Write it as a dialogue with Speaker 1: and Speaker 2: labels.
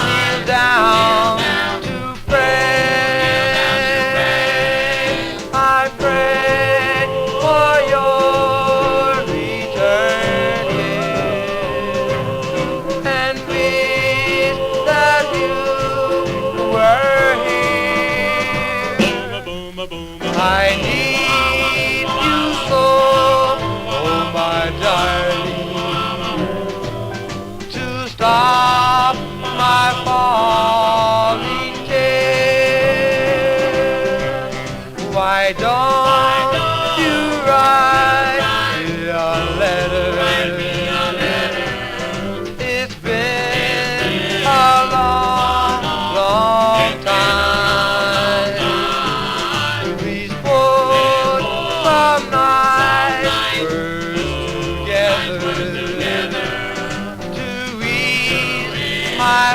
Speaker 1: kneel down to pray. I pray for your return and wish that you were here. I need you so, oh my darling, to stop my falling tears. Why don't you write me a letter? It's been a long, long time. Please put some nice words together to ease my